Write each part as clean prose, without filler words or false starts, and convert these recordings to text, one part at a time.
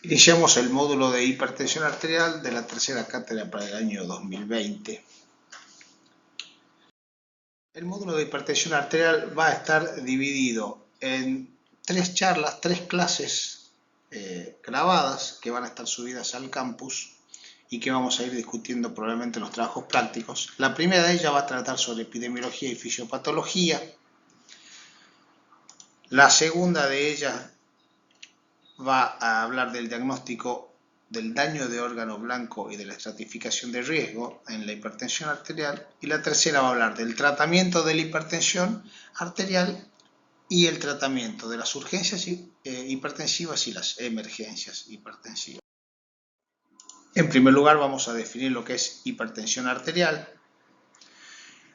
Iniciamos el módulo de hipertensión arterial de la tercera cátedra para el año 2020. El módulo de hipertensión arterial va a estar dividido en 3 charlas, 3 clases grabadas que van a estar subidas al campus y que vamos a ir discutiendo probablemente en los trabajos prácticos. La primera de ellas va a tratar sobre epidemiología y fisiopatología. La segunda de ellas va a hablar del diagnóstico del daño de órgano blanco y de la estratificación de riesgo en la hipertensión arterial, y la tercera va a hablar del tratamiento de la hipertensión arterial y el tratamiento de las urgencias hipertensivas y las emergencias hipertensivas. En primer lugar vamos a definir lo que es hipertensión arterial,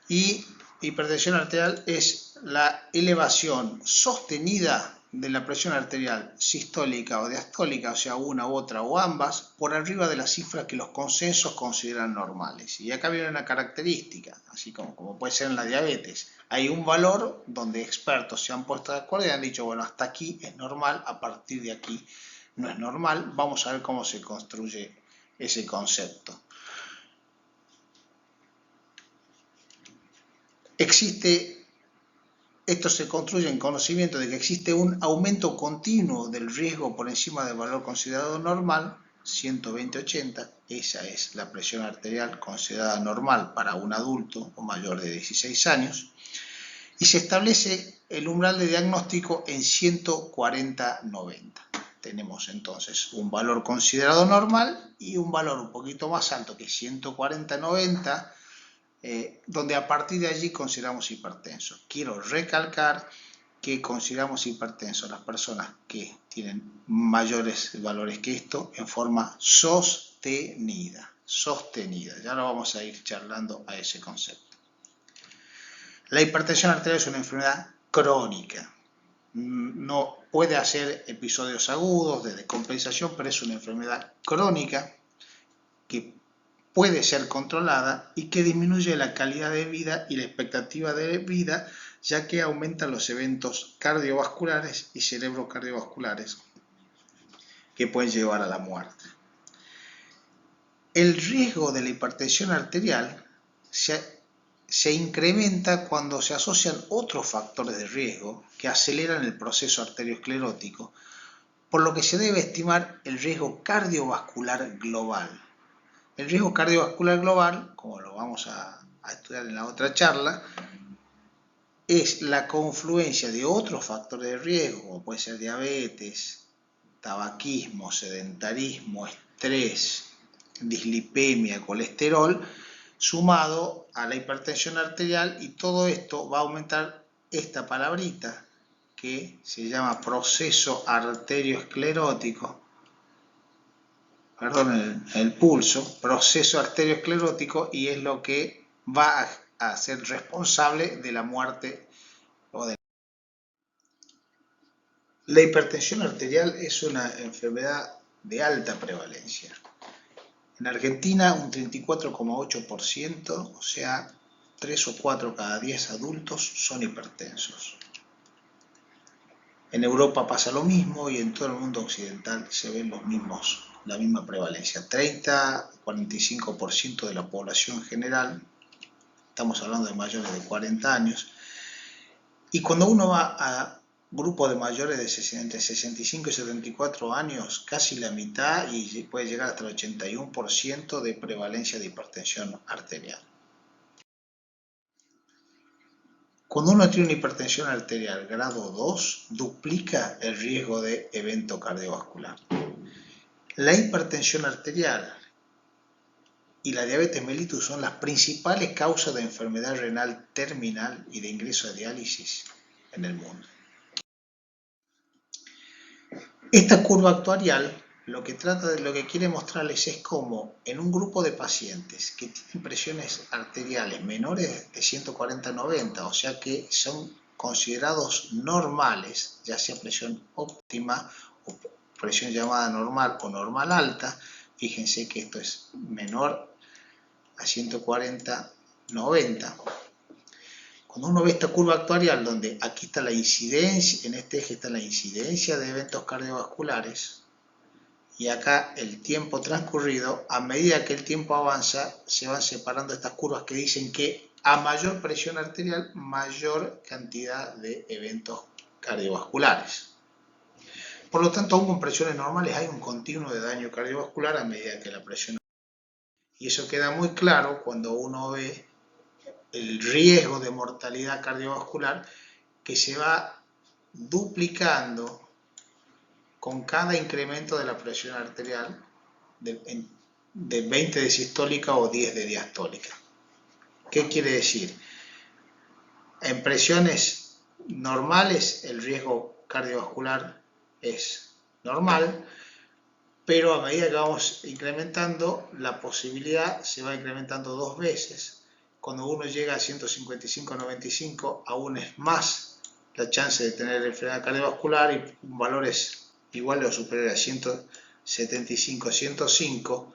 y hipertensión arterial es la elevación sostenida de la presión arterial sistólica o diastólica, o sea, una u otra o ambas, por arriba de las cifras que los consensos consideran normales. Y acá viene una característica, así como puede ser en la diabetes. Hay un valor donde expertos se han puesto de acuerdo y han dicho, bueno, hasta aquí es normal, a partir de aquí no es normal. Vamos a ver cómo se construye ese concepto. Esto se construye en conocimiento de que existe un aumento continuo del riesgo por encima del valor considerado normal, 120/80, esa es la presión arterial considerada normal para un adulto o mayor de 16 años, y se establece el umbral de diagnóstico en 140/90. Tenemos entonces un valor considerado normal y un valor un poquito más alto que 140/90, donde a partir de allí consideramos hipertensos. Quiero recalcar que consideramos hipertensos a las personas que tienen mayores valores que esto en forma sostenida. Ya lo vamos a ir charlando a ese concepto. La hipertensión arterial es una enfermedad crónica. No puede hacer episodios agudos de descompensación, pero es una enfermedad crónica que puede ser controlada y que disminuye la calidad de vida y la expectativa de vida, ya que aumenta los eventos cardiovasculares y cerebrocardiovasculares que pueden llevar a la muerte. El riesgo de la hipertensión arterial se incrementa cuando se asocian otros factores de riesgo que aceleran el proceso arteriosclerótico, por lo que se debe estimar el riesgo cardiovascular global. El riesgo cardiovascular global, como lo vamos a estudiar en la otra charla, es la confluencia de otros factores de riesgo, como puede ser diabetes, tabaquismo, sedentarismo, estrés, dislipemia, colesterol, sumado a la hipertensión arterial, y todo esto va a aumentar esta palabrita que se llama proceso arteriosclerótico, el pulso, proceso arteriosclerótico, y es lo que va a ser responsable de la muerte. La hipertensión arterial es una enfermedad de alta prevalencia. En Argentina un 34,8%, o sea, 3 o 4 cada 10 adultos son hipertensos. En Europa pasa lo mismo y en todo el mundo occidental se ven la misma prevalencia. 30-45% de la población general, estamos hablando de mayores de 40 años, y cuando uno va a grupos de mayores de entre 65 y 74 años, casi la mitad, y puede llegar hasta el 81% de prevalencia de hipertensión arterial. Cuando uno tiene una hipertensión arterial grado 2, duplica el riesgo de evento cardiovascular. La hipertensión arterial y la diabetes mellitus son las principales causas de enfermedad renal terminal y de ingreso a diálisis en el mundo. Esta curva actuarial lo que quiere mostrarles es cómo en un grupo de pacientes que tienen presiones arteriales menores de 140/90, o sea que son considerados normales, ya sea presión óptima o presión llamada normal o normal alta, fíjense que esto es menor a 140/90. Cuando uno ve esta curva actuarial, donde aquí está la incidencia, en este eje está la incidencia de eventos cardiovasculares, y acá el tiempo transcurrido. A medida que el tiempo avanza, se van separando estas curvas que dicen que a mayor presión arterial, mayor cantidad de eventos cardiovasculares. Por lo tanto, aún con presiones normales hay un continuo de daño cardiovascular a medida que la presión. Y eso queda muy claro cuando uno ve el riesgo de mortalidad cardiovascular que se va duplicando con cada incremento de la presión arterial de 20 de sistólica o 10 de diastólica. ¿Qué quiere decir? En presiones normales el riesgo cardiovascular es normal, pero a medida que vamos incrementando, la posibilidad se va incrementando 2 veces. Cuando uno llega a 155-95, aún es más la chance de tener enfermedad cardiovascular y valores iguales o superiores a 175-105,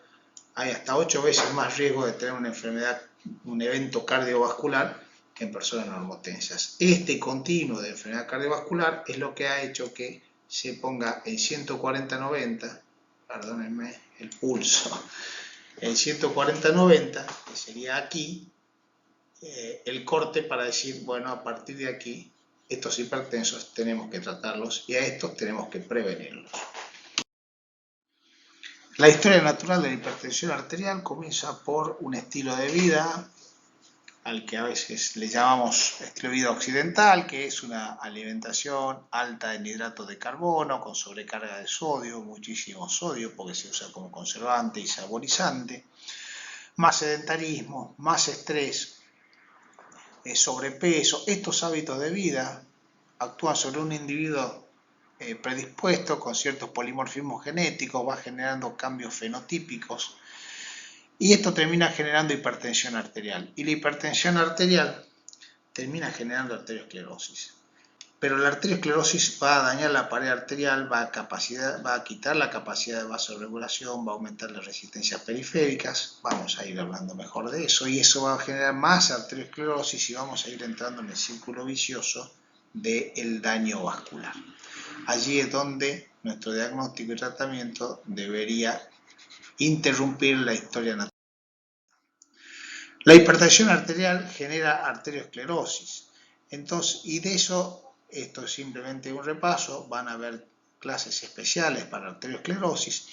hay hasta 8 veces más riesgo de tener una enfermedad, un evento cardiovascular que en personas normotensas. Este continuo de enfermedad cardiovascular es lo que ha hecho que se ponga en 140-90, perdónenme el pulso, en 140-90, que sería aquí, el corte para decir, bueno, a partir de aquí, estos hipertensos tenemos que tratarlos y a estos tenemos que prevenirlos. La historia natural de la hipertensión arterial comienza por un estilo de vida, al que a veces le llamamos estilo de vida occidental, que es una alimentación alta en hidratos de carbono, con sobrecarga de sodio, muchísimo sodio, porque se usa como conservante y saborizante, más sedentarismo, más estrés, sobrepeso. Estos hábitos de vida actúan sobre un individuo predispuesto con ciertos polimorfismos genéticos, va generando cambios fenotípicos y esto termina generando hipertensión arterial. Y la hipertensión arterial termina generando arteriosclerosis. Pero la arteriosclerosis va a dañar la pared arterial, va a quitar la capacidad de vasorregulación, va a aumentar las resistencias periféricas, vamos a ir hablando mejor de eso, y eso va a generar más arteriosclerosis y vamos a ir entrando en el círculo vicioso del daño vascular. Allí es donde nuestro diagnóstico y tratamiento debería interrumpir la historia natural. La hipertensión arterial genera arteriosclerosis. Entonces, y de eso, esto es simplemente un repaso, van a haber clases especiales para arteriosclerosis,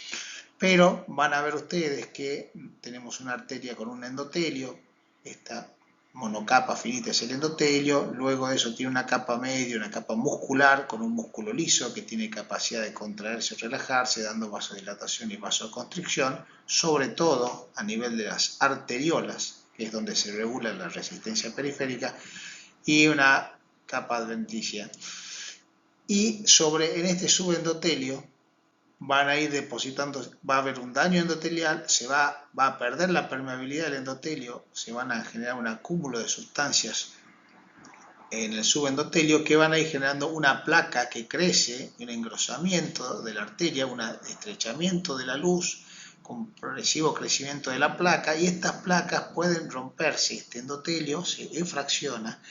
pero van a ver ustedes que tenemos una arteria con un endotelio, esta monocapa finita es el endotelio, luego de eso tiene una capa media, una capa muscular con un músculo liso que tiene capacidad de contraerse o relajarse, dando vasodilatación y vasoconstricción, sobre todo a nivel de las arteriolas, que es donde se regula la resistencia periférica, y una capa adventicia. Y en este subendotelio van a ir depositando, va a haber un daño endotelial, va a perder la permeabilidad del endotelio, se van a generar un acúmulo de sustancias en el subendotelio que van a ir generando una placa que crece, un engrosamiento de la arteria, un estrechamiento de la luz, con progresivo crecimiento de la placa, y estas placas pueden romperse, este endotelio se efracciona,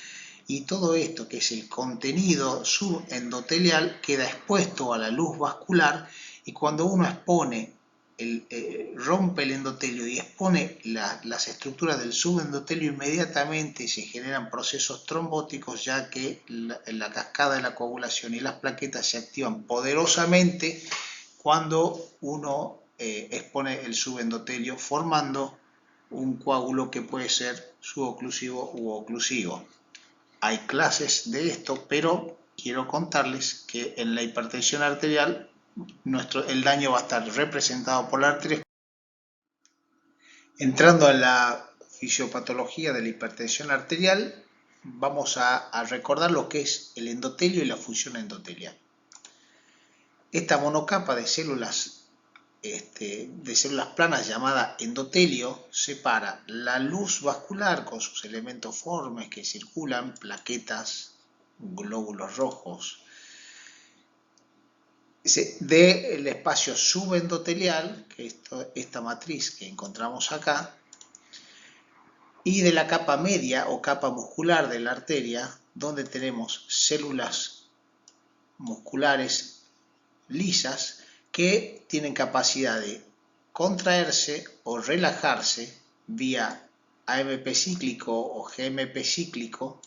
y todo esto, que es el contenido subendotelial, queda expuesto a la luz vascular, y cuando uno rompe el endotelio y expone las estructuras del subendotelio, inmediatamente se generan procesos trombóticos, ya que la cascada de la coagulación y las plaquetas se activan poderosamente cuando uno expone el subendotelio, formando un coágulo que puede ser suboclusivo u oclusivo. Hay clases de esto, pero quiero contarles que en la hipertensión arterial el daño va a estar representado por la arteria. Entrando a la fisiopatología de la hipertensión arterial, vamos a recordar lo que es el endotelio y la función endotelial. Esta monocapa de células planas llamada endotelio separa la luz vascular con sus elementos formes que circulan, plaquetas, glóbulos rojos, del espacio subendotelial, que es esta matriz que encontramos acá, y de la capa media o capa muscular de la arteria, donde tenemos células musculares lisas que tienen capacidad de contraerse o relajarse vía AMP cíclico o GMP cíclico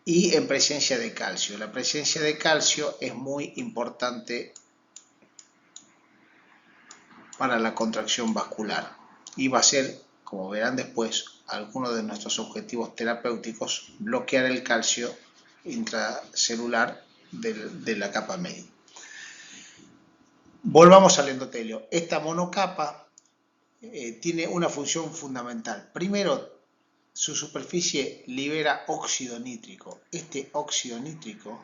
y en presencia de calcio. La presencia de calcio es muy importante para la contracción vascular y va a ser, como verán después, alguno de nuestros objetivos terapéuticos, bloquear el calcio intracelular de la capa media. Volvamos al endotelio. Esta monocapa tiene una función fundamental. Primero, su superficie libera óxido nítrico. Este óxido nítrico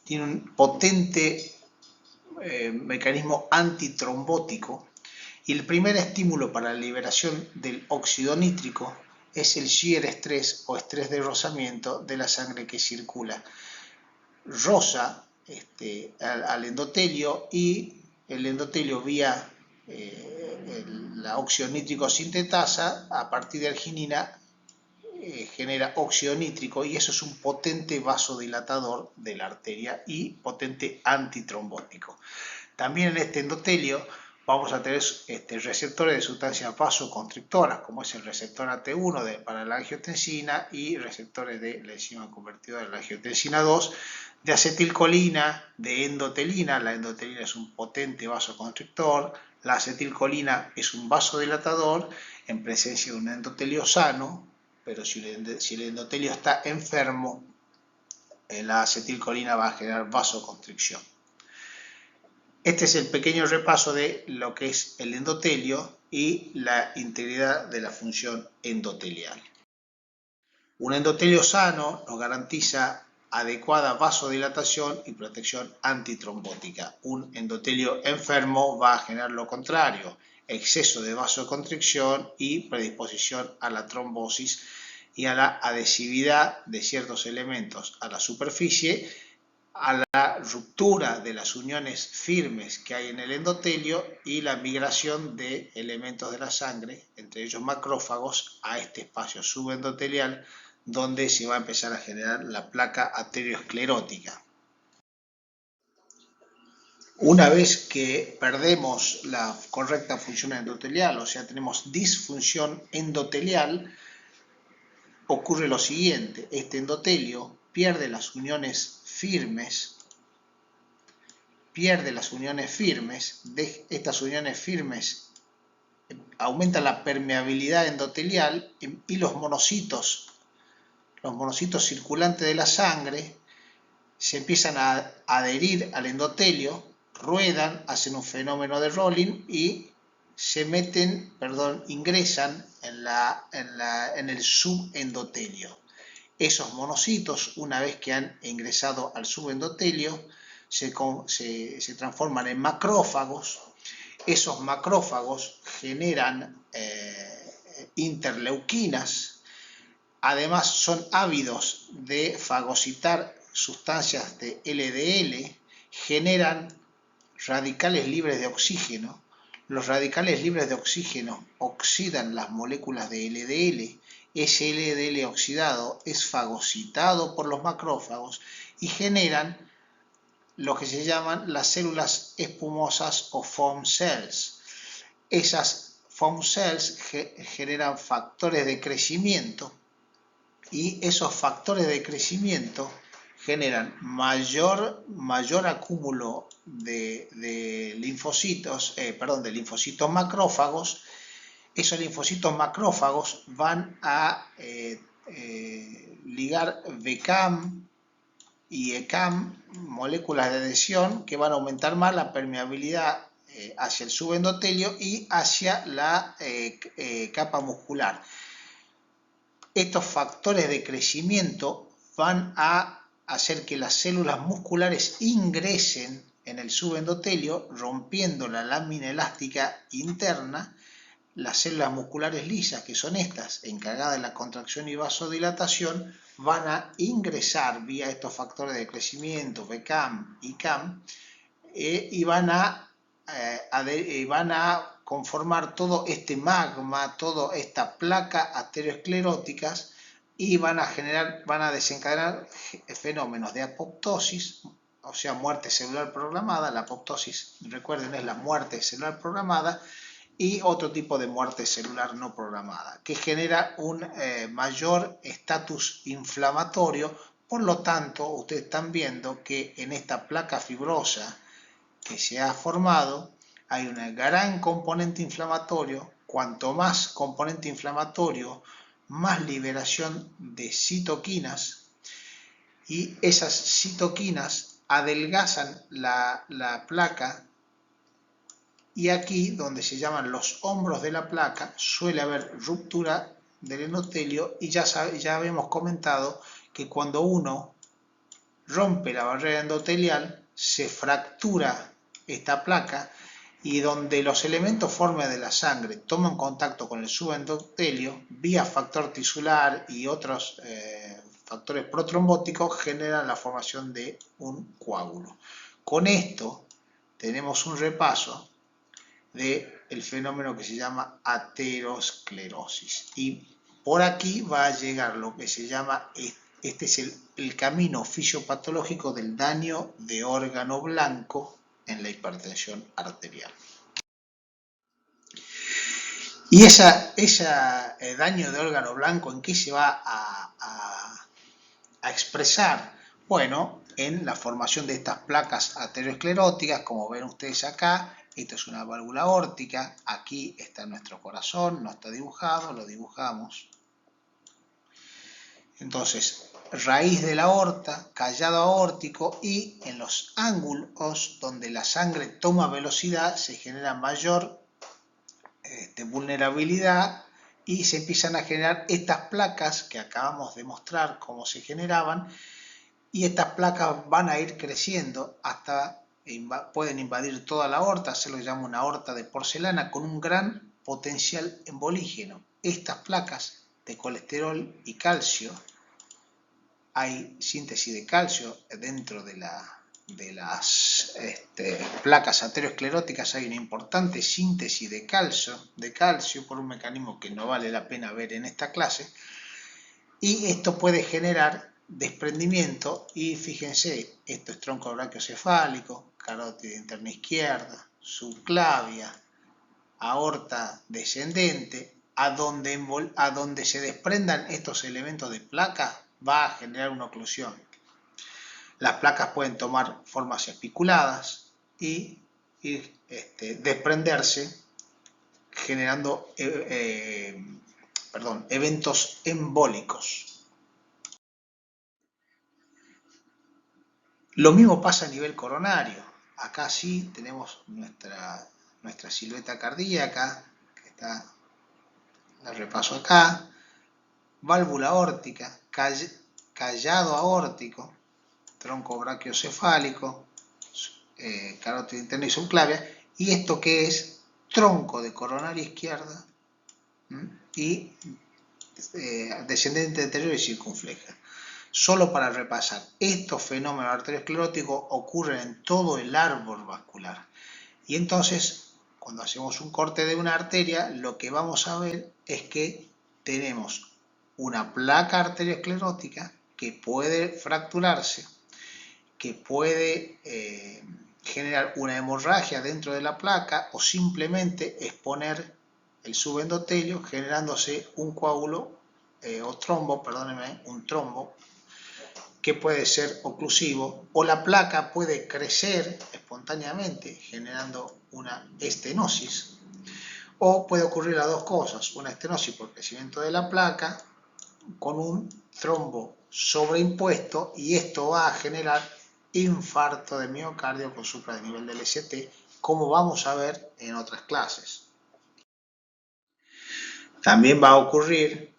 tiene un potente mecanismo antitrombótico y el primer estímulo para la liberación del óxido nítrico es el shear estrés o estrés de rozamiento de la sangre que circula. Roza al endotelio y el endotelio vía la óxido nítrico sintetasa a partir de arginina genera óxido nítrico y eso es un potente vasodilatador de la arteria y potente antitrombótico. También en este endotelio vamos a tener receptores de sustancias vasoconstrictoras, como es el receptor AT1 para la angiotensina y receptores de la enzima convertidora de la angiotensina 2, de acetilcolina, de endotelina. La endotelina es un potente vasoconstrictor, la acetilcolina es un vasodilatador en presencia de un endotelio sano, pero si el endotelio está enfermo, la acetilcolina va a generar vasoconstricción. Este es el pequeño repaso de lo que es el endotelio y la integridad de la función endotelial. Un endotelio sano nos garantiza adecuada vasodilatación y protección antitrombótica. Un endotelio enfermo va a generar lo contrario, exceso de vasoconstricción y predisposición a la trombosis y a la adhesividad de ciertos elementos a la superficie, a la ruptura de las uniones firmes que hay en el endotelio y la migración de elementos de la sangre, entre ellos macrófagos, a este espacio subendotelial donde se va a empezar a generar la placa arteriosclerótica. Una vez que perdemos la correcta función endotelial, o sea, tenemos disfunción endotelial, ocurre lo siguiente: este endotelio pierde las uniones firmes, de estas uniones firmes aumenta la permeabilidad endotelial y los monocitos circulantes de la sangre se empiezan a adherir al endotelio, ruedan, hacen un fenómeno de rolling y ingresan en el subendotelio. Esos monocitos, una vez que han ingresado al subendotelio, se transforman en macrófagos. Esos macrófagos generan interleuquinas. Además, son ávidos de fagocitar sustancias de LDL, generan radicales libres de oxígeno. Los radicales libres de oxígeno oxidan las moléculas de LDL. Ese LDL oxidado es fagocitado por los macrófagos y generan lo que se llaman las células espumosas o foam cells. Esas foam cells generan factores de crecimiento y esos factores de crecimiento generan mayor acúmulo de linfocitos macrófagos. Esos linfocitos macrófagos van a ligar VCAM y ECAM, moléculas de adhesión, que van a aumentar más la permeabilidad hacia el subendotelio y hacia la capa muscular. Estos factores de crecimiento van a hacer que las células musculares ingresen en el subendotelio, rompiendo la lámina elástica interna. Las células musculares lisas, que son estas, encargadas de la contracción y vasodilatación, van a ingresar vía estos factores de crecimiento, VCAM y CAM, y van a conformar todo este magma, toda esta placa arterioscleróticas y van a desencadenar fenómenos de apoptosis, o sea, muerte celular programada. La apoptosis, recuerden, es la muerte celular programada, y otro tipo de muerte celular no programada, que genera un mayor estatus inflamatorio. Por lo tanto, ustedes están viendo que en esta placa fibrosa que se ha formado hay un gran componente inflamatorio. Cuanto más componente inflamatorio, más liberación de citoquinas, y esas citoquinas adelgazan la placa, y aquí, donde se llaman los hombros de la placa, suele haber ruptura del endotelio, y ya habíamos comentado que cuando uno rompe la barrera endotelial se fractura esta placa, y donde los elementos formes de la sangre toman contacto con el subendotelio vía factor tisular y otros factores protrombóticos, generan la formación de un coágulo. Con esto tenemos un repaso del fenómeno que se llama aterosclerosis, y por aquí va a llegar lo que se llama, este es el camino fisiopatológico del daño de órgano blanco en la hipertensión arterial. Y ese daño de órgano blanco, ¿en qué se va a expresar? Bueno, en la formación de estas placas ateroscleróticas, como ven ustedes acá. Esto es una válvula aórtica, aquí está nuestro corazón, no está dibujado, lo dibujamos. Entonces, raíz de la aorta, callado aórtico, y en los ángulos donde la sangre toma velocidad se genera mayor vulnerabilidad, y se empiezan a generar estas placas que acabamos de mostrar cómo se generaban, y estas placas van a ir creciendo hasta pueden invadir toda la aorta, se lo llama una aorta de porcelana con un gran potencial embolígeno. Estas placas de colesterol y calcio, hay síntesis de calcio dentro de las placas ateroscleróticas, hay una importante síntesis de calcio por un mecanismo que no vale la pena ver en esta clase, y esto puede generar desprendimiento. Y fíjense, esto es tronco brachiocefálico, carótida interna izquierda, subclavia, aorta descendente. A donde se desprendan estos elementos de placa va a generar una oclusión. Las placas pueden tomar formas espiculadas y desprenderse, generando eventos embólicos. Lo mismo pasa a nivel coronario. Acá sí tenemos nuestra silueta cardíaca, que está, la repaso acá. Válvula aórtica, callado aórtico, tronco brachiocefálico, carótida interna y subclavia. ¿Y esto qué es? Tronco de coronaria izquierda y descendente anterior y circunfleja. Solo para repasar, estos fenómenos arterioscleróticos ocurren en todo el árbol vascular. Y entonces, cuando hacemos un corte de una arteria, lo que vamos a ver es que tenemos una placa arteriosclerótica que puede fracturarse, que puede generar una hemorragia dentro de la placa, o simplemente exponer el subendotelio, generándose un coágulo o trombo, perdónenme, un trombo, que puede ser oclusivo, o la placa puede crecer espontáneamente generando una estenosis, o puede ocurrir las dos cosas, una estenosis por crecimiento de la placa con un trombo sobreimpuesto, y esto va a generar infarto de miocardio con supradenivel del ST, como vamos a ver en otras clases. También va a ocurrir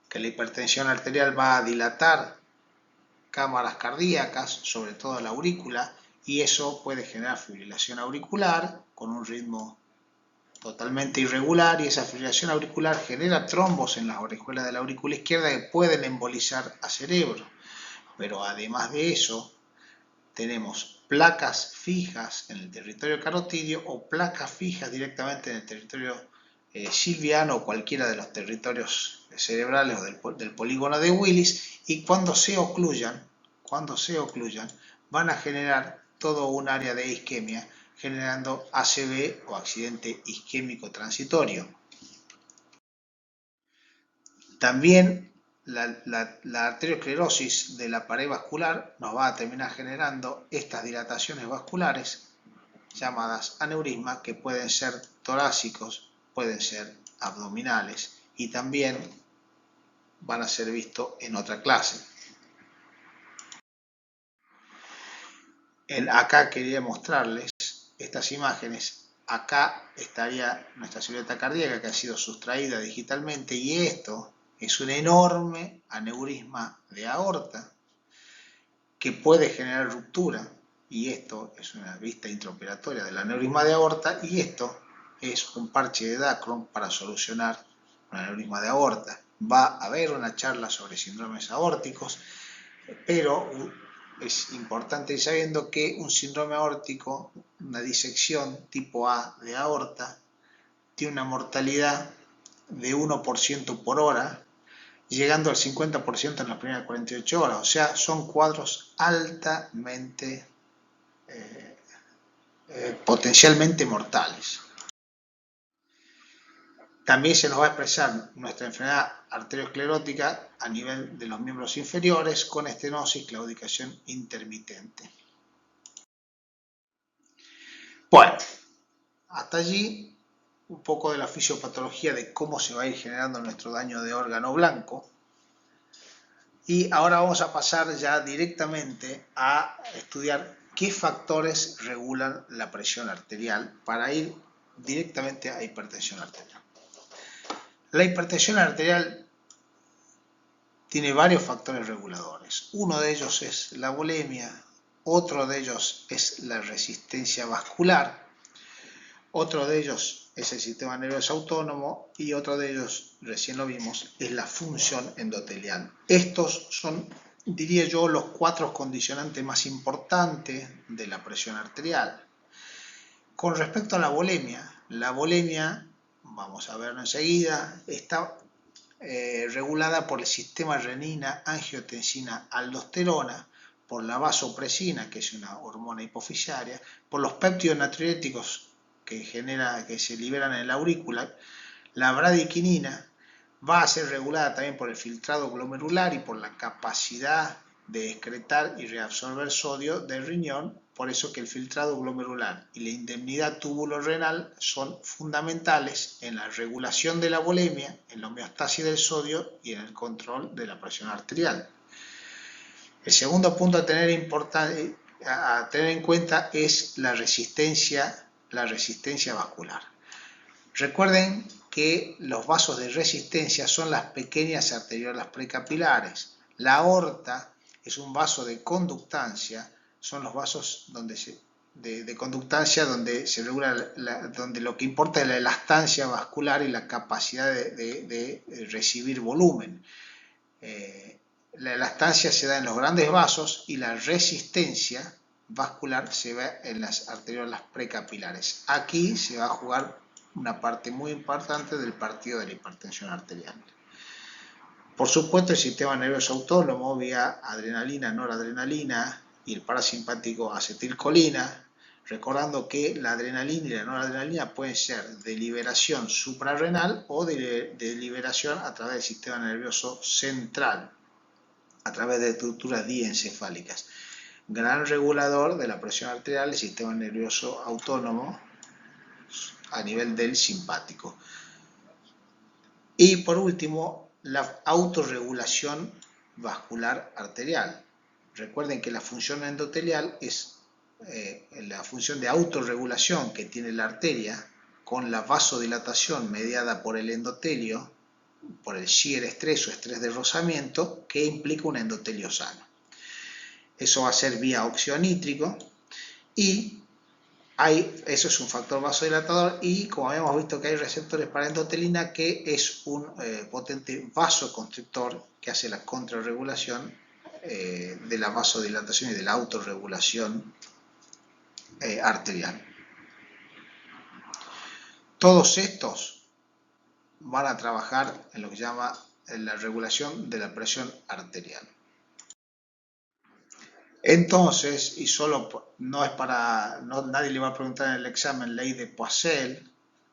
que la hipertensión arterial va a dilatar cámaras cardíacas, sobre todo la aurícula, y eso puede generar fibrilación auricular con un ritmo totalmente irregular, y esa fibrilación auricular genera trombos en las orejuelas de la aurícula izquierda que pueden embolizar a cerebro. Pero además de eso, tenemos placas fijas en el territorio carotidio o placas fijas directamente en el territorio silviano o cualquiera de los territorios cerebrales o del polígono de Willis, y cuando se ocluyan van a generar todo un área de isquemia, generando ACV o accidente isquémico transitorio. También la arteriosclerosis de la pared vascular nos va a terminar generando estas dilataciones vasculares llamadas aneurismas, que pueden ser torácicos, pueden ser abdominales y también van a ser vistos en otra clase. Acá quería mostrarles estas imágenes. Acá estaría nuestra silueta cardíaca, que ha sido sustraída digitalmente, y esto es un enorme aneurisma de aorta que puede generar ruptura, y esto es una vista intraoperatoria del aneurisma de aorta, y esto es un parche de Dacron para solucionar un aneurisma de aorta. Va a haber una charla sobre síndromes aórticos, pero es importante ir sabiendo que un síndrome aórtico, una disección tipo A de aorta, tiene una mortalidad de 1% por hora, llegando al 50% en las primeras 48 horas. O sea, son cuadros altamente, potencialmente mortales. También se nos va a expresar nuestra enfermedad arteriosclerótica a nivel de los miembros inferiores con estenosis, claudicación intermitente. Bueno, hasta allí un poco de la fisiopatología de cómo se va a ir generando nuestro daño de órgano blanco. Y ahora vamos a pasar ya directamente a estudiar qué factores regulan la presión arterial para ir directamente a hipertensión arterial. La hipertensión arterial tiene varios factores reguladores. Uno de ellos es la bulimia, otro de ellos es la resistencia vascular, otro de ellos es el sistema nervioso autónomo y otro de ellos, recién lo vimos, es la función endotelial. Estos son, diría yo, los 4 condicionantes más importantes de la presión arterial. Con respecto a la bulimia, vamos a verlo enseguida, está regulada por el sistema renina-angiotensina-aldosterona, por la vasopresina, que es una hormona hipofisiaria, por los péptidos natriuréticos que se liberan en la aurícula, la bradiquinina va a ser regulada también por el filtrado glomerular y por la capacidad de excretar y reabsorber sodio del riñón, por eso que el filtrado glomerular y la indemnidad túbulo-renal son fundamentales en la regulación de la bulimia, en la homeostasis del sodio y en el control de la presión arterial. El segundo punto a tener en cuenta es la resistencia vascular. Recuerden que los vasos de resistencia son las pequeñas arteriolas precapilares. La aorta es un vaso de conductancia, son los vasos de conductancia donde se regula, donde lo que importa es la elastancia vascular y la capacidad de recibir volumen. La elastancia se da en los grandes vasos y la resistencia vascular se ve en las arteriolas precapilares. Aquí se va a jugar una parte muy importante del partido de la hipertensión arterial. Por supuesto, el sistema nervioso autónomo vía adrenalina, noradrenalina y el parasimpático acetilcolina, recordando que la adrenalina y la noradrenalina pueden ser de liberación suprarrenal o de liberación a través del sistema nervioso central, a través de estructuras diencefálicas. Gran regulador de la presión arterial, el sistema nervioso autónomo a nivel del simpático. Y por último, la autorregulación vascular arterial. Recuerden que la función endotelial es la función de autorregulación que tiene la arteria con la vasodilatación mediada por el endotelio, por el shear estrés o estrés de rozamiento, que implica un endotelio sano. Eso va a ser vía óxido nítrico y eso es un factor vasodilatador, y como habíamos visto que hay receptores para endotelina, que es un potente vasoconstrictor que hace la contrarregulación de la vasodilatación y de la autorregulación arterial. Todos estos van a trabajar en lo que se llama la regulación de la presión arterial. Entonces, y solo no es para, nadie le va a preguntar en el examen ley de Poiseuille,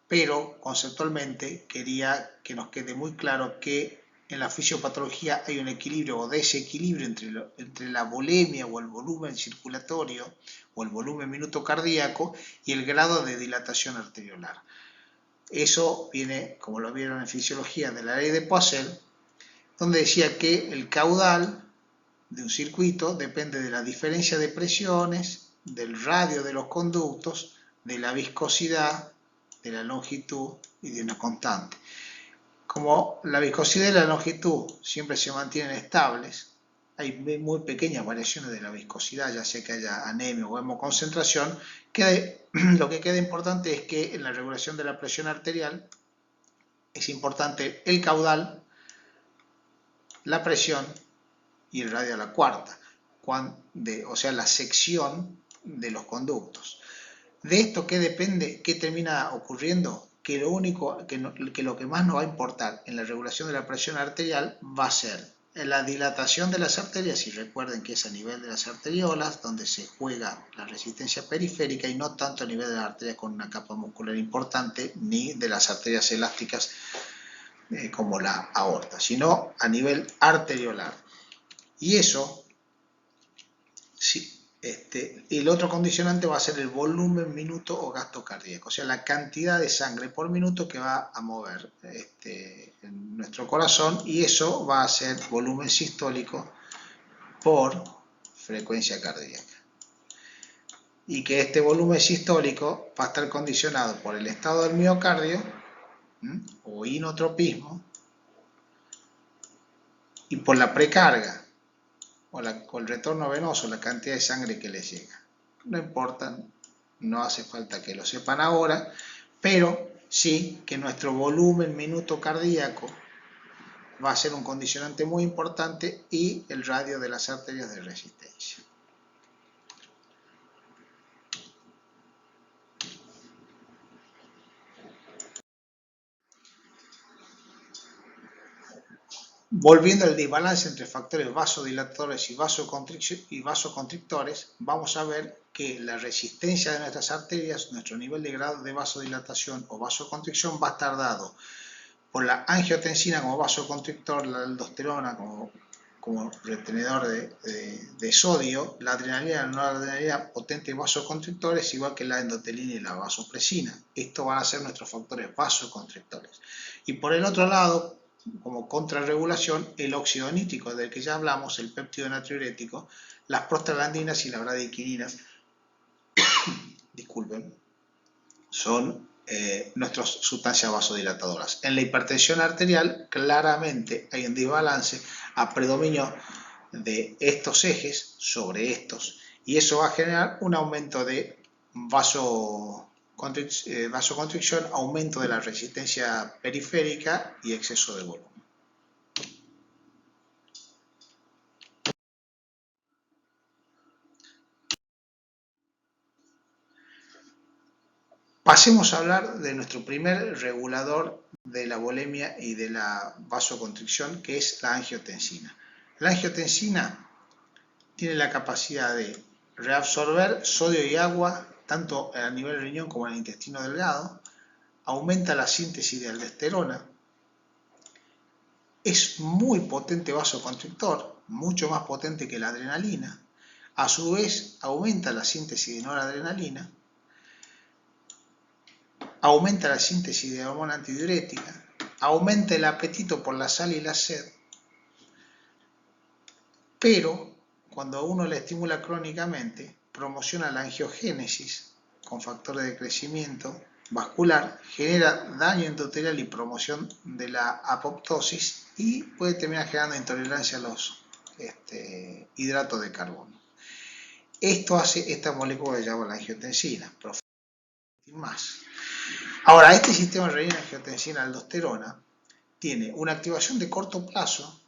pero conceptualmente quería que nos quede muy claro que en la fisiopatología hay un equilibrio o desequilibrio entre la volemia o el volumen circulatorio o el volumen minuto cardíaco y el grado de dilatación arteriolar. Eso viene, como lo vieron en fisiología, de la ley de Poiseuille, donde decía que el caudal de un circuito depende de la diferencia de presiones, del radio de los conductos, de la viscosidad, de la longitud y de una constante. Como la viscosidad y la longitud siempre se mantienen estables, hay muy pequeñas variaciones de la viscosidad, ya sea que haya anemia o hemoconcentración, lo que queda importante es que en la regulación de la presión arterial es importante el caudal, la presión y el radio a la cuarta, o sea, la sección de los conductos. ¿De esto qué depende? ¿Qué termina ocurriendo? Que lo que más nos va a importar en la regulación de la presión arterial va a ser la dilatación de las arterias, y recuerden que es a nivel de las arteriolas donde se juega la resistencia periférica y no tanto a nivel de las arterias con una capa muscular importante ni de las arterias elásticas como la aorta, sino a nivel arteriolar. Y eso, sí, el otro condicionante va a ser el volumen minuto o gasto cardíaco, o sea, la cantidad de sangre por minuto que va a mover en nuestro corazón, y eso va a ser volumen sistólico por frecuencia cardíaca. Y que este volumen sistólico va a estar condicionado por el estado del miocardio o inotropismo y por la precarga o el retorno venoso, la cantidad de sangre que les llega. No importa, no hace falta que lo sepan ahora, pero sí que nuestro volumen minuto cardíaco va a ser un condicionante muy importante y el radio de las arterias de resistencia. Volviendo al desbalance entre factores vasodilatadores y vasoconstrictores, vamos a ver que la resistencia de nuestras arterias, nuestro nivel de grado de vasodilatación o vasoconstricción va a estar dado por la angiotensina como vasoconstrictor, la aldosterona como retenedor de sodio, la adrenalina y la noradrenalina potentes vasoconstrictores, igual que la endotelina y la vasopresina. Estos van a ser nuestros factores vasoconstrictores. Y por el otro lado, como contrarregulación, el óxido nítrico del que ya hablamos, el péptido natriurético, las prostaglandinas y las bradiquininas, disculpen, son nuestras sustancias vasodilatadoras. En la hipertensión arterial, claramente hay un desbalance a predominio de estos ejes sobre estos, y eso va a generar un aumento de vasoconstricción, aumento de la resistencia periférica y exceso de volumen. Pasemos a hablar de nuestro primer regulador de la volemia y de la vasoconstricción, que es la angiotensina. La angiotensina tiene la capacidad de reabsorber sodio y agua, tanto a nivel riñón como en el intestino delgado, aumenta la síntesis de aldosterona, es muy potente vasoconstrictor, mucho más potente que la adrenalina, a su vez aumenta la síntesis de noradrenalina, aumenta la síntesis de hormona antidiurética, aumenta el apetito por la sal y la sed, pero cuando a uno le estimula crónicamente, promociona la angiogénesis con factores de crecimiento vascular, genera daño endotelial y promoción de la apoptosis y puede terminar generando intolerancia a los hidratos de carbono. Esto hace esta molécula que se llama la angiotensina, más. Ahora, este sistema de renina-angiotensina-aldosterona tiene una activación de corto plazo,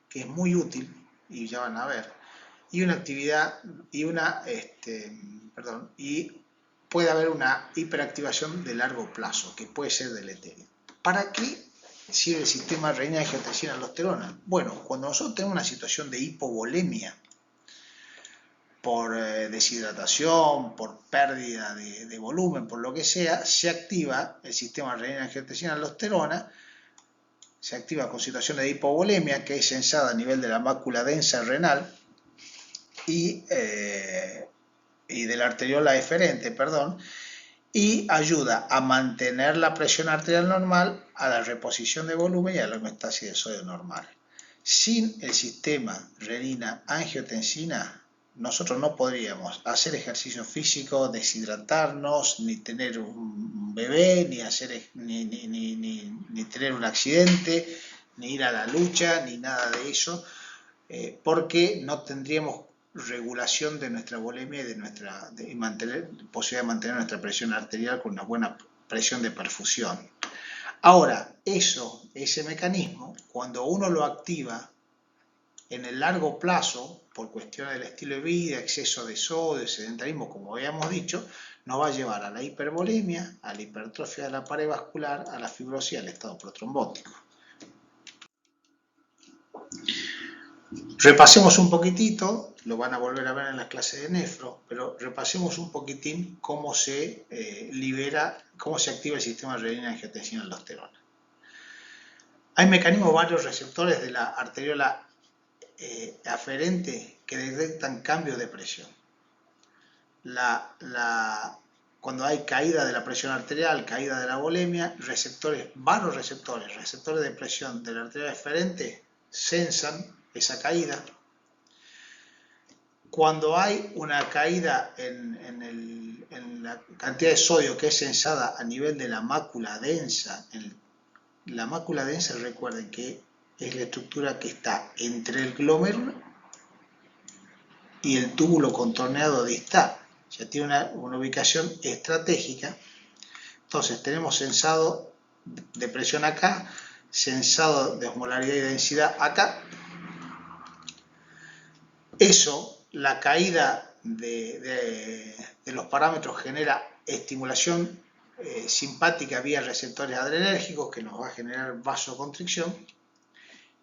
que es muy útil, y ya van a ver, y una actividad, y puede haber una hiperactivación de largo plazo, que puede ser deleterio. ¿Para qué sirve el sistema de renina-angiotensina-aldosterona? Bueno, cuando nosotros tenemos una situación de hipovolemia, por deshidratación, por pérdida de volumen, por lo que sea, se activa el sistema renina-angiotensina-aldosterona, se activa con situaciones de hipovolemia, que es sensada a nivel de la mácula densa renal y de la arteriola eferente, perdón, y ayuda a mantener la presión arterial normal, a la reposición de volumen y a la homeostasis de sodio normal. Sin el sistema renina-angiotensina, nosotros no podríamos hacer ejercicio físico, deshidratarnos, ni tener un bebé, ni tener un accidente, ni ir a la lucha, ni nada de eso, porque no tendríamos regulación de nuestra volemia y posibilidad de mantener nuestra presión arterial con una buena presión de perfusión. Ahora, ese mecanismo, cuando uno lo activa en el largo plazo, por cuestiones del estilo de vida, exceso de sodio, sedentarismo, como habíamos dicho, nos va a llevar a la hipervolemia, a la hipertrofia de la pared vascular, a la fibrosis y al estado protrombótico. Repasemos un poquitito, lo van a volver a ver en las clases de nefro, pero repasemos un poquitín cómo se cómo se activa el sistema renina-angiotensina-aldosterona. Hay mecanismos, varios receptores de la arteriola aferente que detectan cambios de presión. Cuando hay caída de la presión arterial, caída de la volemia, varios receptores de presión de la arteriola eferente sensan esa caída. Cuando hay una caída en la cantidad de sodio que es sensada a nivel de la mácula densa, la mácula densa, recuerden que es la estructura que está entre el glomérulo y el túbulo contorneado distal. Ya tiene una ubicación estratégica. Entonces tenemos sensado de presión acá, sensado de osmolaridad y densidad acá. La caída de los parámetros genera estimulación simpática vía receptores adrenérgicos que nos va a generar vasoconstricción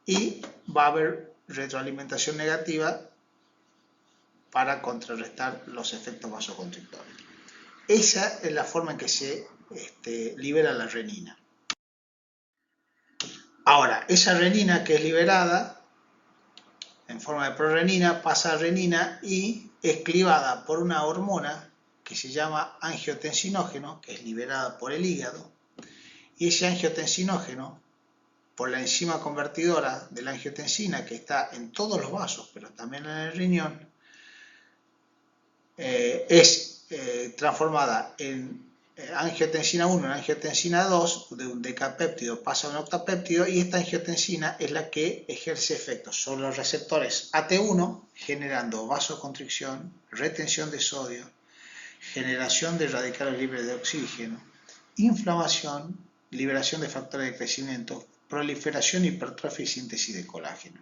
y va a haber retroalimentación negativa para contrarrestar los efectos vasoconstrictores. Esa es la forma en que se libera la renina. Ahora, esa renina que es liberada en forma de prorenina pasa a renina y es clivada por una hormona que se llama angiotensinógeno, que es liberada por el hígado, y ese angiotensinógeno, por la enzima convertidora de la angiotensina que está en todos los vasos, pero también en el riñón, es transformada en angiotensina 1 en angiotensina 2, de un decapéptido pasa a un octapéptido, y esta angiotensina es la que ejerce efectos sobre los receptores AT1, generando vasoconstricción, retención de sodio, generación de radicales libres de oxígeno, inflamación, liberación de factores de crecimiento, proliferación, hipertrofia y síntesis de colágeno.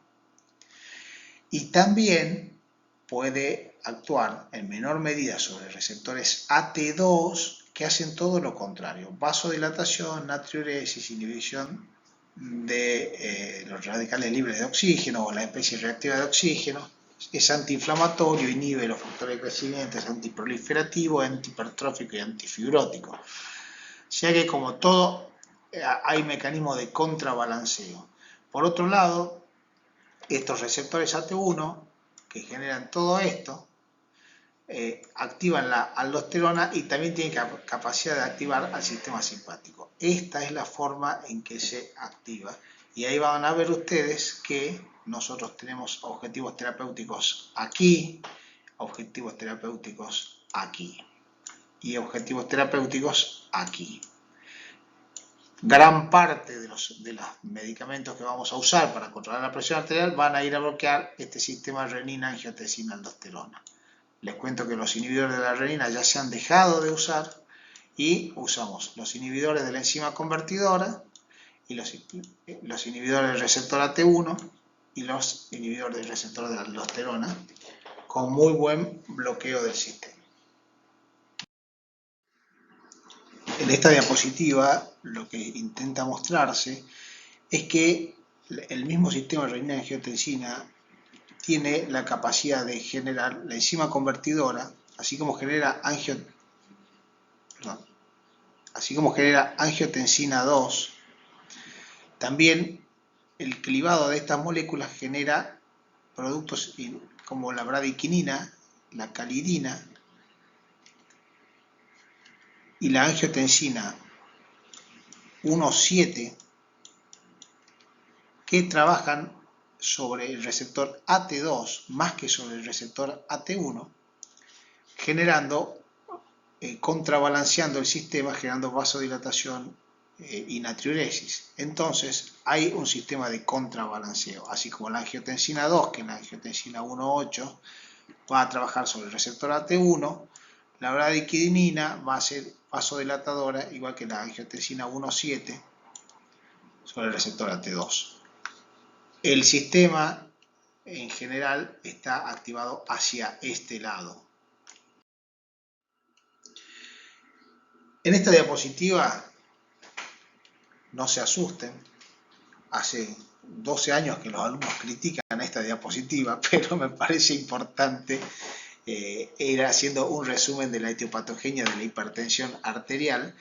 Y también puede actuar en menor medida sobre receptores AT2 que hacen todo lo contrario: vasodilatación, natriuresis, inhibición de los radicales libres de oxígeno o la especie reactiva de oxígeno. Es antiinflamatorio, inhibe los factores de crecimiento, es antiproliferativo, antihipertrófico y antifibrótico. O sea que, como todo, hay mecanismos de contrabalanceo. Por otro lado, estos receptores AT1 que generan todo esto activan la aldosterona y también tienen capacidad de activar al sistema simpático. Esta es la forma en que se activa, y ahí van a ver ustedes que nosotros tenemos objetivos terapéuticos aquí, objetivos terapéuticos aquí y objetivos terapéuticos aquí. Gran parte de los medicamentos que vamos a usar para controlar la presión arterial van a ir a bloquear este sistema renina-angiotensina-aldosterona. Les cuento que los inhibidores de la renina ya se han dejado de usar y usamos los inhibidores de la enzima convertidora y los inhibidores del receptor AT1 y los inhibidores del receptor de la aldosterona, con muy buen bloqueo del sistema. En esta diapositiva lo que intenta mostrarse es que el mismo sistema renina-angiotensina tiene la capacidad de generar la enzima convertidora, así como genera angiotensina 2, también el clivado de estas moléculas genera productos como la bradiquinina, la calidina y la angiotensina 1,7, que trabajan sobre el receptor AT2 más que sobre el receptor AT1, contrabalanceando el sistema, generando vasodilatación y natriuresis. Entonces hay un sistema de contrabalanceo, así como la angiotensina 2, que es la angiotensina 1,8, va a trabajar sobre el receptor AT1, la bradiquinina va a ser vasodilatadora, igual que la angiotensina 1,7 sobre el receptor AT2. El sistema en general está activado hacia este lado. En esta diapositiva, no se asusten, hace 12 años que los alumnos critican esta diapositiva, pero me parece importante ir haciendo un resumen de la etiopatogenia de la hipertensión arterial,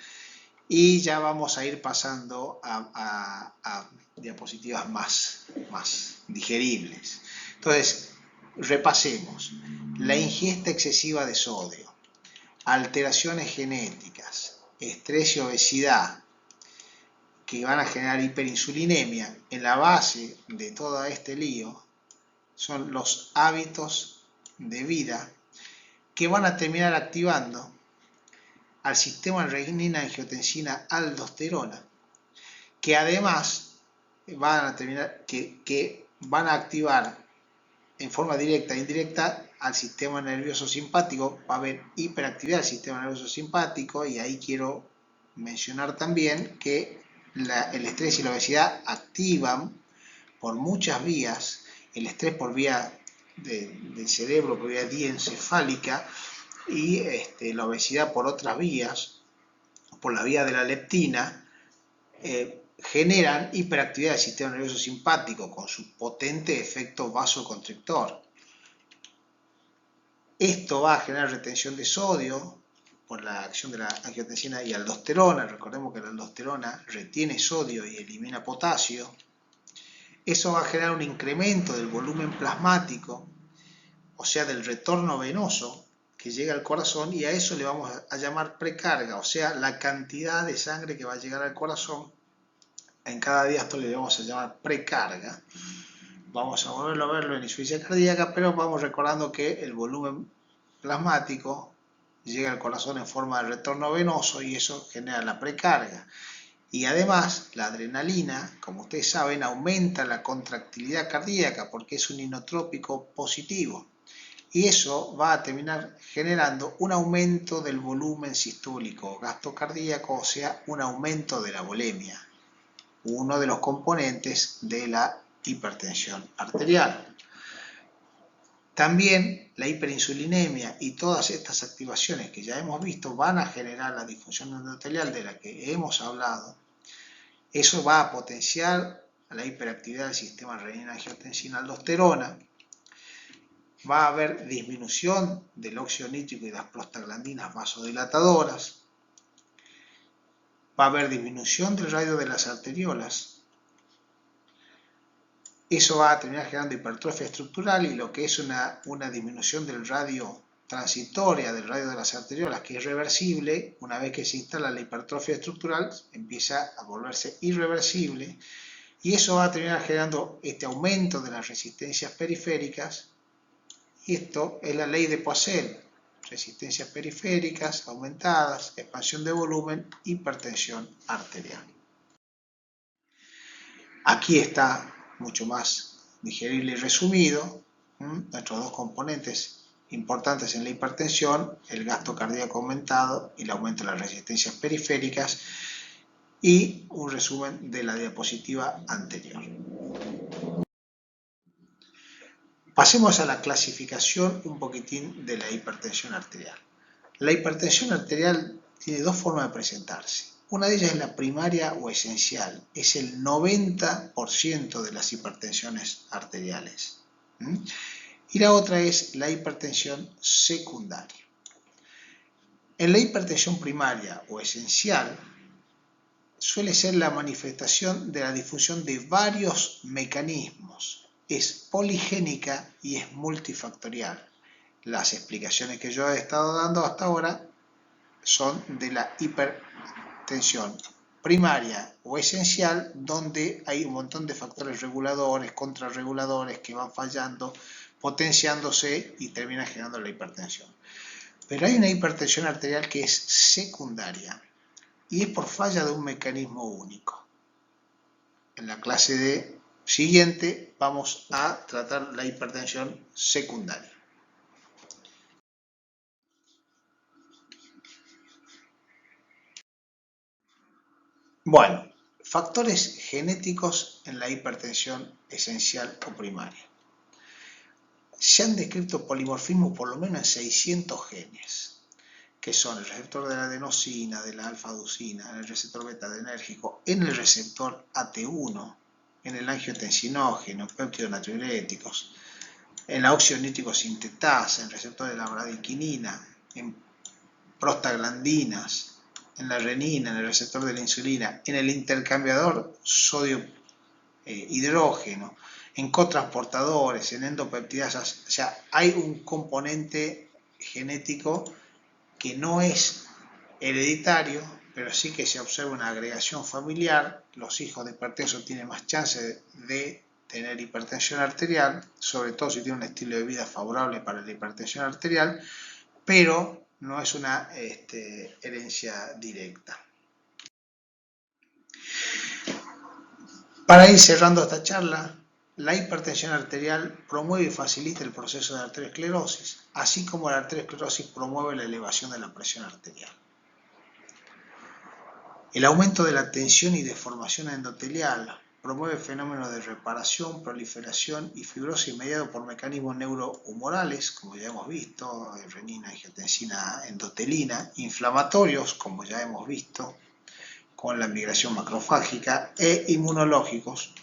y ya vamos a ir pasando a diapositivas más digeribles. Entonces, repasemos: la ingesta excesiva de sodio, alteraciones genéticas, estrés y obesidad, que van a generar hiperinsulinemia. En la base de todo este lío son los hábitos de vida que van a terminar activando al sistema renina-angiotensina-aldosterona, que además van a activar en forma directa e indirecta al sistema nervioso simpático. Va a haber hiperactividad del sistema nervioso simpático, y ahí quiero mencionar también que el estrés y la obesidad activan por muchas vías: el estrés por vía del cerebro, por vía diencefálica, y la obesidad por otras vías, por la vía de la leptina, generan hiperactividad del sistema nervioso simpático con su potente efecto vasoconstrictor. Esto va a generar retención de sodio por la acción de la angiotensina y aldosterona. Recordemos que la aldosterona retiene sodio y elimina potasio. Eso va a generar un incremento del volumen plasmático, o sea, del retorno venoso que llega al corazón, y a eso le vamos a llamar precarga, o sea, la cantidad de sangre que va a llegar al corazón en cada diástole le vamos a llamar precarga. Vamos a volverlo a verlo en insuficiencia cardíaca, pero vamos recordando que el volumen plasmático llega al corazón en forma de retorno venoso, y eso genera la precarga. Y además, la adrenalina, como ustedes saben, aumenta la contractilidad cardíaca porque es un inotrópico positivo. Y eso va a terminar generando un aumento del volumen sistólico o gasto cardíaco, o sea, un aumento de la volemia, uno de los componentes de la hipertensión arterial. También la hiperinsulinemia y todas estas activaciones que ya hemos visto van a generar la disfunción endotelial de la que hemos hablado. Eso va a potenciar la hiperactividad del sistema renina-angiotensina-aldosterona. Va a haber disminución del óxido nítrico y las prostaglandinas vasodilatadoras. Va a haber disminución del radio de las arteriolas. Eso va a terminar generando hipertrofia estructural, y lo que es una disminución del radio transitoria del radio de las arteriolas, que es reversible, una vez que se instala la hipertrofia estructural, empieza a volverse irreversible, y eso va a terminar generando este aumento de las resistencias periféricas. Y esto es la ley de Poiseuille: resistencias periféricas aumentadas, expansión de volumen, hipertensión arterial. Aquí está mucho más digerible y resumido nuestros dos componentes importantes en la hipertensión: el gasto cardíaco aumentado y el aumento de las resistencias periféricas, y un resumen de la diapositiva anterior. Pasemos a la clasificación un poquitín de la hipertensión arterial. La hipertensión arterial tiene dos formas de presentarse. Una de ellas es la primaria o esencial, es el 90% de las hipertensiones arteriales. ¿Mm? Y la otra es la hipertensión secundaria. En la hipertensión primaria o esencial suele ser la manifestación de la difusión de varios mecanismos. Es poligénica y es multifactorial. Las explicaciones que yo he estado dando hasta ahora son de la hipertensión primaria o esencial, donde hay un montón de factores reguladores, contrarreguladores que van fallando, potenciándose y terminan generando la hipertensión. Pero hay una hipertensión arterial que es secundaria y es por falla de un mecanismo único. En la clase siguiente vamos a tratar la hipertensión secundaria. Bueno, factores genéticos en la hipertensión esencial o primaria. Se han descrito polimorfismos por lo menos en 600 genes, que son el receptor de la adenosina, de la alfa-adenosina, en el receptor beta-adrenérgico, en el receptor AT1, en el angiotensinógeno, péptidos natriuréticos, en la óxido nítrico sintetasa, en el receptor de la bradykinin, en prostaglandinas, en la renina, en el receptor de la insulina, en el intercambiador sodio-hidrógeno, en cotransportadores, en endopeptidasas. O sea, hay un componente genético que no es hereditario, pero sí que se observa una agregación familiar. Los hijos de hipertensos tienen más chance de tener hipertensión arterial, sobre todo si tienen un estilo de vida favorable para la hipertensión arterial, pero no es una herencia directa. Para ir cerrando esta charla, la hipertensión arterial promueve y facilita el proceso de arteriosclerosis, así como la arteriosclerosis promueve la elevación de la presión arterial. El aumento de la tensión y deformación endotelial promueve fenómenos de reparación, proliferación y fibrosis mediados por mecanismos neurohumorales, como ya hemos visto, renina, angiotensina, endotelina, inflamatorios, como ya hemos visto, con la migración macrofágica, e inmunológicos.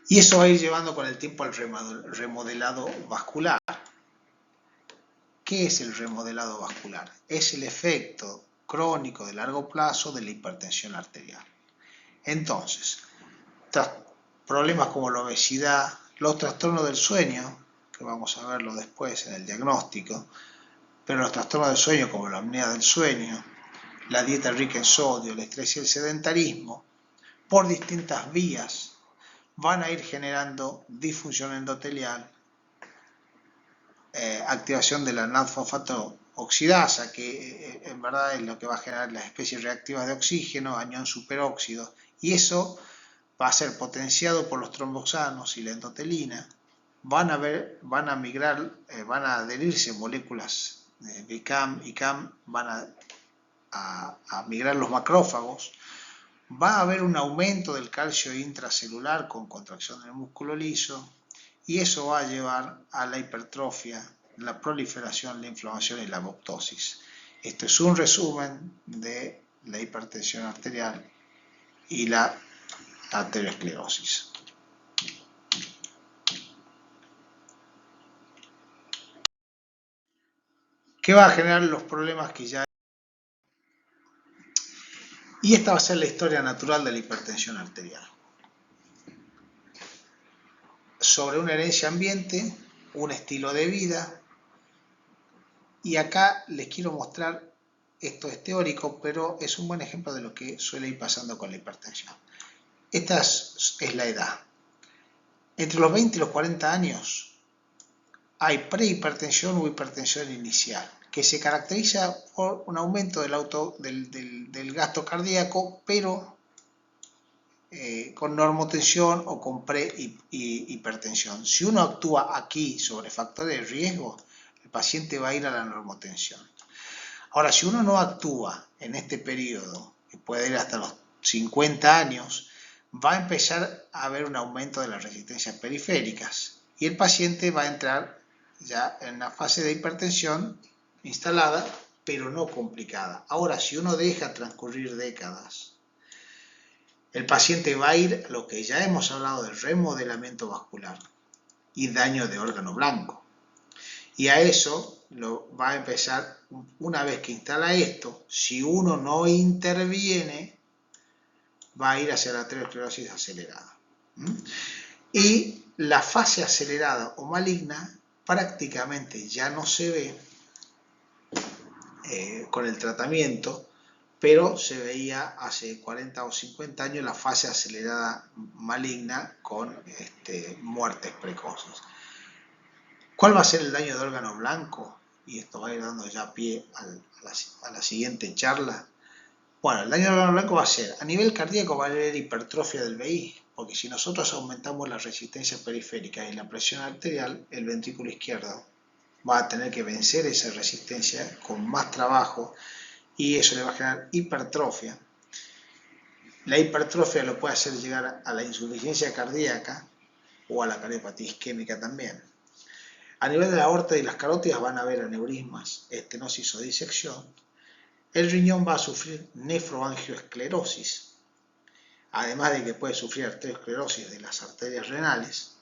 Y eso va a ir llevando con el tiempo al remodelado vascular. ¿Qué es el remodelado vascular? Es el efecto crónico de largo plazo de la hipertensión arterial. Entonces, problemas como la obesidad, los trastornos del sueño, que vamos a verlo después en el diagnóstico, pero los trastornos del sueño como la apnea del sueño, la dieta rica en sodio, el estrés y el sedentarismo, por distintas vías, van a ir generando disfunción endotelial, activación de la NAD-fosfato oxidasa, que en verdad es lo que va a generar las especies reactivas de oxígeno, anión superóxido, y eso va a ser potenciado por los tromboxanos y la endotelina. Van a migrar, van a adherirse moléculas BICAM y CAM, van a migrar los macrófagos. Va a haber un aumento del calcio intracelular con contracción del músculo liso, y eso va a llevar a la hipertrofia, la proliferación, la inflamación y la apoptosis. Esto es un resumen de la hipertensión arterial y la arteriosclerosis. ¿Qué va a generar los problemas que ya? Y esta va a ser la historia natural de la hipertensión arterial. Sobre una herencia ambiente, un estilo de vida, y acá les quiero mostrar, esto es teórico, pero es un buen ejemplo de lo que suele ir pasando con la hipertensión. Esta es la edad. Entre los 20 y los 40 años hay prehipertensión o hipertensión inicial, que se caracteriza por un aumento del gasto cardíaco, pero con normotensión o con prehipertensión. Si uno actúa aquí sobre factores de riesgo, el paciente va a ir a la normotensión. Ahora, si uno no actúa en este periodo, que puede ir hasta los 50 años, va a empezar a haber un aumento de las resistencias periféricas y el paciente va a entrar ya en una fase de hipertensión instalada, pero no complicada. Ahora, si uno deja transcurrir décadas, el paciente va a ir a lo que ya hemos hablado del remodelamiento vascular y daño de órgano blanco. Y a eso lo va a empezar, una vez que instala esto, si uno no interviene, va a ir hacia la aterosclerosis acelerada. Y la fase acelerada o maligna prácticamente ya no se ve con el tratamiento, pero se veía hace 40 o 50 años la fase acelerada maligna con muertes precoces. ¿Cuál va a ser el daño de órgano blanco? Y esto va a ir dando ya pie a la siguiente charla. Bueno, el daño de órgano blanco va a ser, a nivel cardíaco va a haber hipertrofia del VI, porque si nosotros aumentamos la resistencia periférica y la presión arterial, el ventrículo izquierdo va a tener que vencer esa resistencia con más trabajo y eso le va a generar hipertrofia. La hipertrofia lo puede hacer llegar a la insuficiencia cardíaca o a la cardiopatía isquémica también. A nivel de la aorta y las carótidas van a haber aneurismas, estenosis o disección. El riñón va a sufrir nefroangioesclerosis, además de que puede sufrir arteriosclerosis de las arterias renales.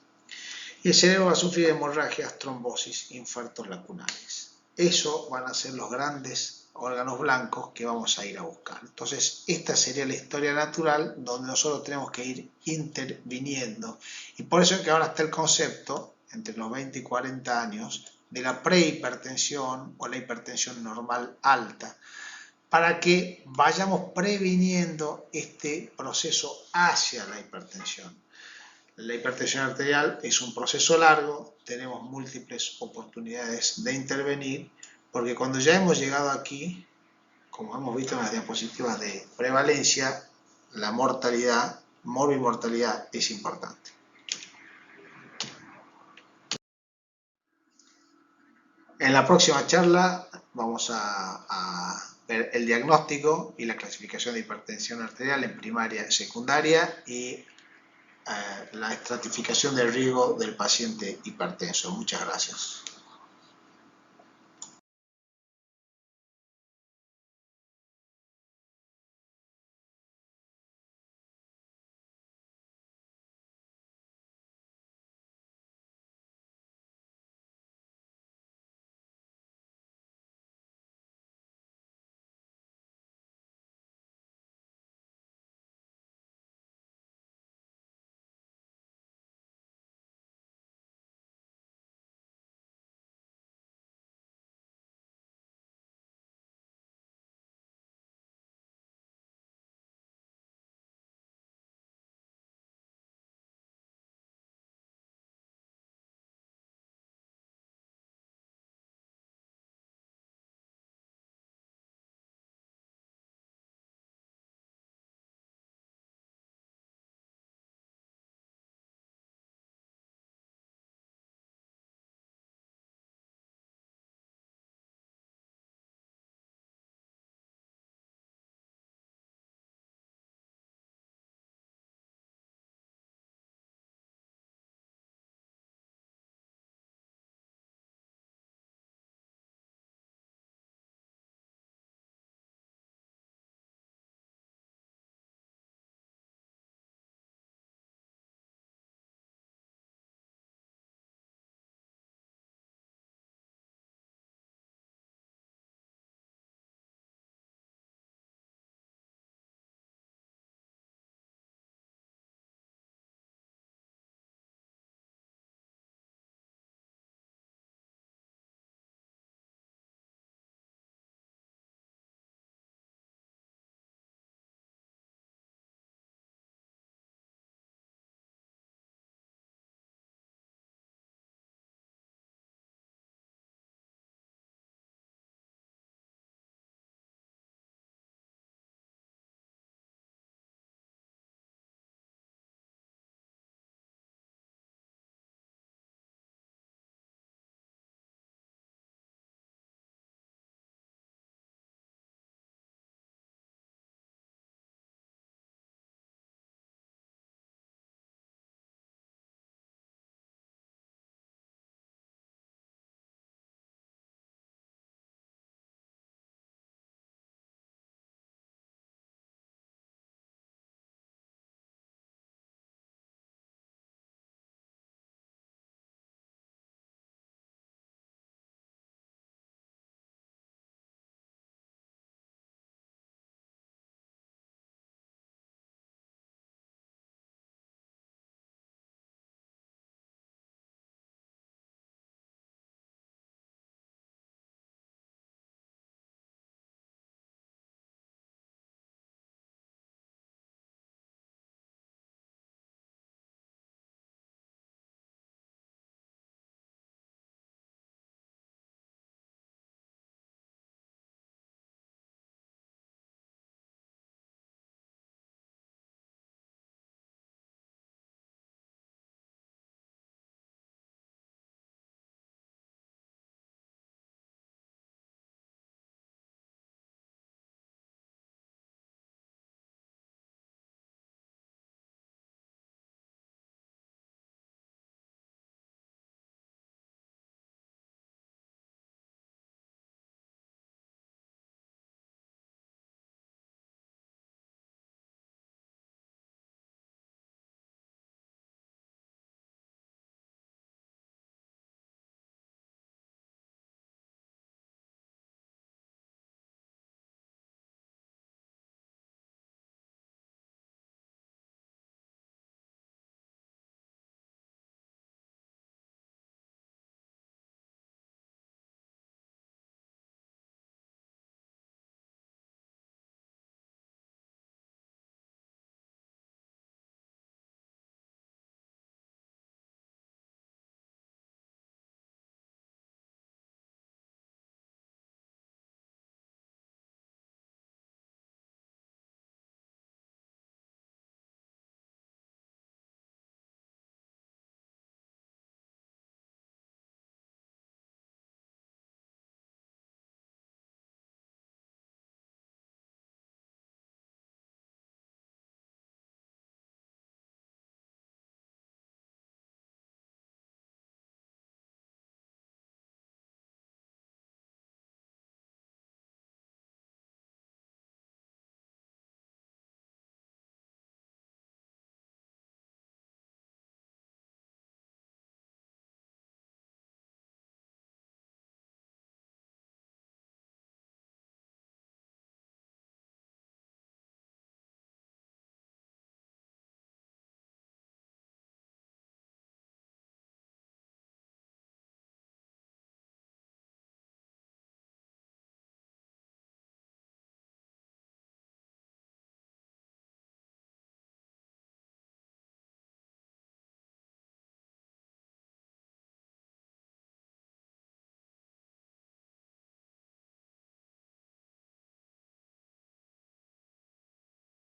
Y el cerebro va a sufrir hemorragias, trombosis, infartos lacunares. Eso van a ser los grandes órganos blancos que vamos a ir a buscar. Entonces, esta sería la historia natural donde nosotros tenemos que ir interviniendo. Y por eso es que ahora está el concepto, entre los 20 y 40 años, de la prehipertensión o la hipertensión normal alta, para que vayamos previniendo este proceso hacia la hipertensión. La hipertensión arterial es un proceso largo, tenemos múltiples oportunidades de intervenir, porque cuando ya hemos llegado aquí, como hemos visto en las diapositivas de prevalencia, la mortalidad, morbimortalidad es importante. En la próxima charla vamos a ver el diagnóstico y la clasificación de hipertensión arterial en primaria y secundaria y la estratificación del riesgo del paciente hipertenso. Muchas gracias.